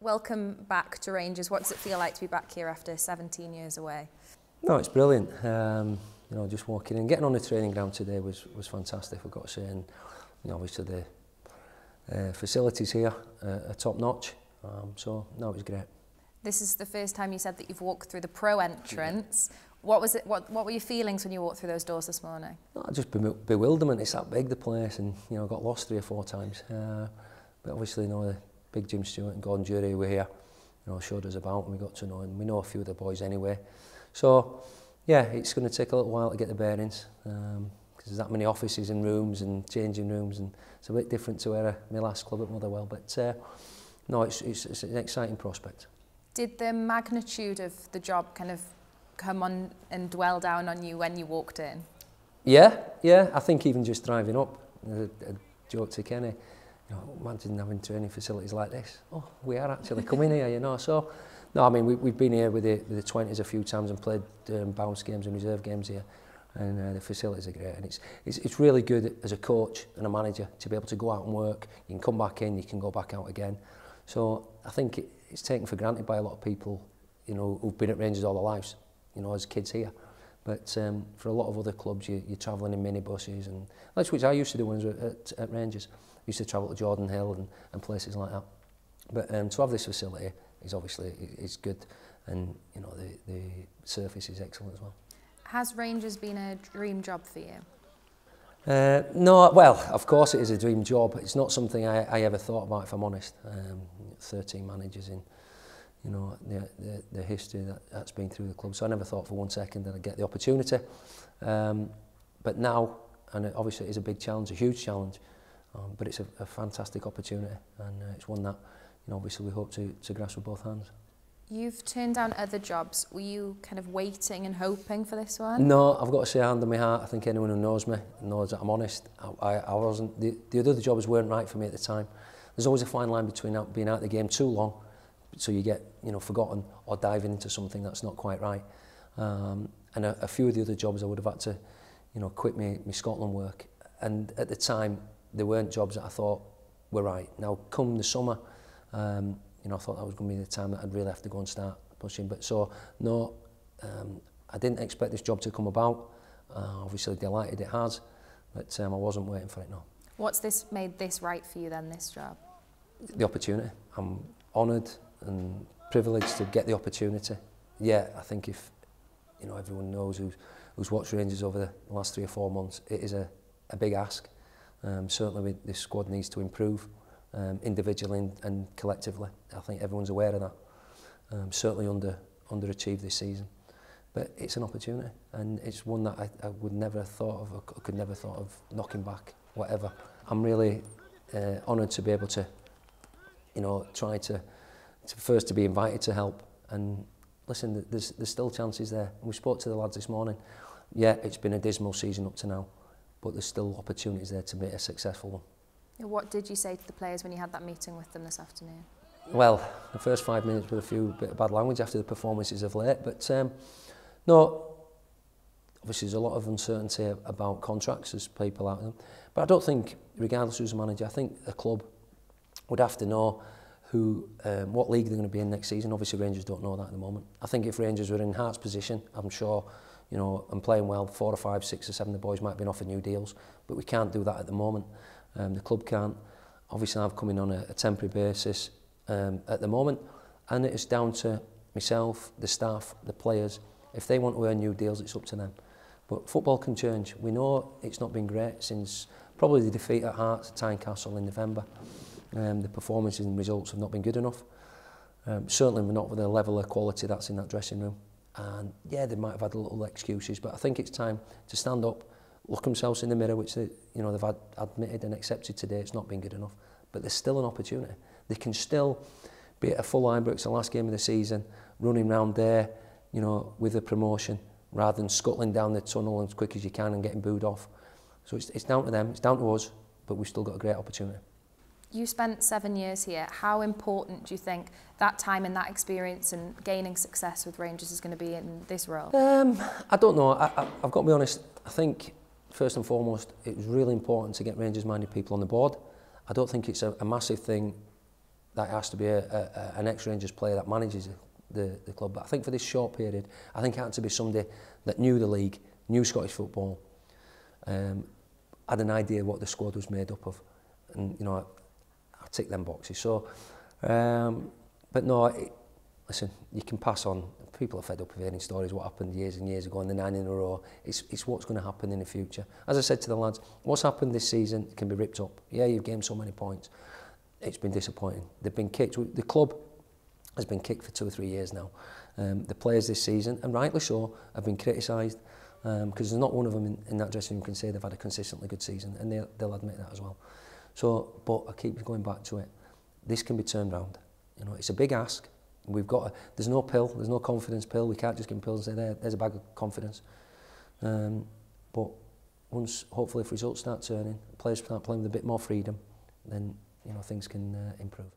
Welcome back to Rangers. What does it feel like to be back here after 17 years away? No, it's brilliant. You know, just walking in, getting on the training ground today was fantastic, I've got to say. And you know, obviously the facilities here are top notch. So no, it was great. This is the first time you said that you've walked through the pro entrance. What was it? What were your feelings when you walked through those doors this morning? No, just bewilderment. It's that big, the place, and you know, I got lost 3 or 4 times. But obviously, you know, the big Jim Stuart and Gordon Jury were here. You know, showed us about, and we got to know, and we know a few of the boys anyway. So yeah, it's going to take a little while to get the bearings, because there's that many offices and rooms and changing rooms, and it's a bit different to where my last club at Motherwell. But no, it's an exciting prospect. Did the magnitude of the job kind of come on and dwell down on you when you walked in? Yeah. I think even just driving up, a joke to Kenny, you know, imagine having training facilities like this. Oh, we are actually coming here, you know. So, no, I mean, we've been here with the 20s a few times and played bounce games and reserve games here, and the facilities are great. And it's really good as a coach and a manager to be able to go out and work. You can come back in, you can go back out again. So I think it's taken for granted by a lot of people, you know, who've been at Rangers all their lives, you know, as kids here. But for a lot of other clubs, you're travelling in minibuses, and that's which I used to do when I was at Rangers. I used to travel to Jordan Hill and places like that. But to have this facility is obviously it's good, and you know the surface is excellent as well. Has Rangers been a dream job for you? No, well, of course it is a dream job. It's not something I ever thought about, if I'm honest. 13 managers in, you know, the history that's been through the club. So I never thought for 1 second that I'd get the opportunity. But now, and obviously it is a big challenge, a huge challenge, but it's a fantastic opportunity, and it's one that, you know, obviously we hope to grasp with both hands. You've turned down other jobs. Were you kind of waiting and hoping for this one? No, I've got to say, hand on my heart, I think anyone who knows me knows that I'm honest. I wasn't, the other jobs weren't right for me at the time. There's always a fine line between being out of the game too long, so you get, you know, forgotten, or diving into something that's not quite right. And a few of the other jobs I would have had to, you know, quit my Scotland work. And at the time, there weren't jobs that I thought were right. Now, come the summer, you know, I thought that was going to be the time that I'd really have to go and start pushing. But so, no, I didn't expect this job to come about. Obviously delighted it has, but I wasn't waiting for it, no. What's made this right for you then, this job? The opportunity. I'm honoured and privileged to get the opportunity. Yeah, I think if, you know, everyone knows who's watched Rangers over the last 3 or 4 months, it is a big ask. Certainly this squad needs to improve. Individually and collectively. I think everyone's aware of that. Certainly underachieved this season, but it's an opportunity, and it's one that I would never have thought of, or could never thought of knocking back, whatever. I'm really honoured to be able to, you know, try to first to be invited to help. And listen, there's still chances there. And we spoke to the lads this morning. Yeah, it's been a dismal season up to now, but there's still opportunities there to make a successful one. What did you say to the players when you had that meeting with them this afternoon? Well, the first 5 minutes were a bit of bad language after the performances of late, but no, obviously there's a lot of uncertainty about contracts as people out there. But I don't think, regardless who's the manager, I think a club would have to know what league they're going to be in next season. Obviously Rangers don't know that at the moment. I think if Rangers were in Hearts' position, I'm sure, you know, and playing well, 4 or 5, 6 or 7 of the boys might have been offered new deals, but we can't do that at the moment. The club can't. Obviously I've come in on a temporary basis at the moment, and it's down to myself, the staff, the players. If they want to earn new deals, it's up to them. But football can change. We know it's not been great since probably the defeat at Hearts at Tynecastle in November. The performances and results have not been good enough. Certainly we're not with the level of quality that's in that dressing room. And yeah, they might have had little excuses, but I think it's time to stand up, look themselves in the mirror, which they've admitted and accepted today. It's not been good enough, but there's still an opportunity. They can still be at a full Ibrox, the last game of the season, running round there, you know, with a promotion, rather than scuttling down the tunnel as quick as you can and getting booed off. So it's down to them, it's down to us, but we've still got a great opportunity. You spent 7 years here. How important do you think that time and that experience and gaining success with Rangers is going to be in this role? I don't know. I've got to be honest. I think first and foremost, it was really important to get Rangers-minded people on the board. I don't think it's a massive thing that it has to be an ex-Rangers player that manages the club. But I think for this short period, I think it had to be somebody that knew the league, knew Scottish football, had an idea what the squad was made up of, and you know, I tick them boxes. So, but no, listen, you can pass on. People are fed up of hearing stories what happened years and years ago and the 9 in a row. It's what's going to happen in the future. As I said to the lads, what's happened this season can be ripped up. Yeah, you've gained so many points. It's been disappointing. They've been kicked. The club has been kicked for 2 or 3 years now. The players this season, and rightly so, have been criticised because there's not one of them in that dressing room can say they've had a consistently good season, and they'll admit that as well. So, but I keep going back to it. This can be turned around. You know, it's a big ask. We've got there's no pill, there's no confidence pill. We can't just give them pills and say there's a bag of confidence. But once, hopefully, if results start turning, players start playing with a bit more freedom, then you know things can improve.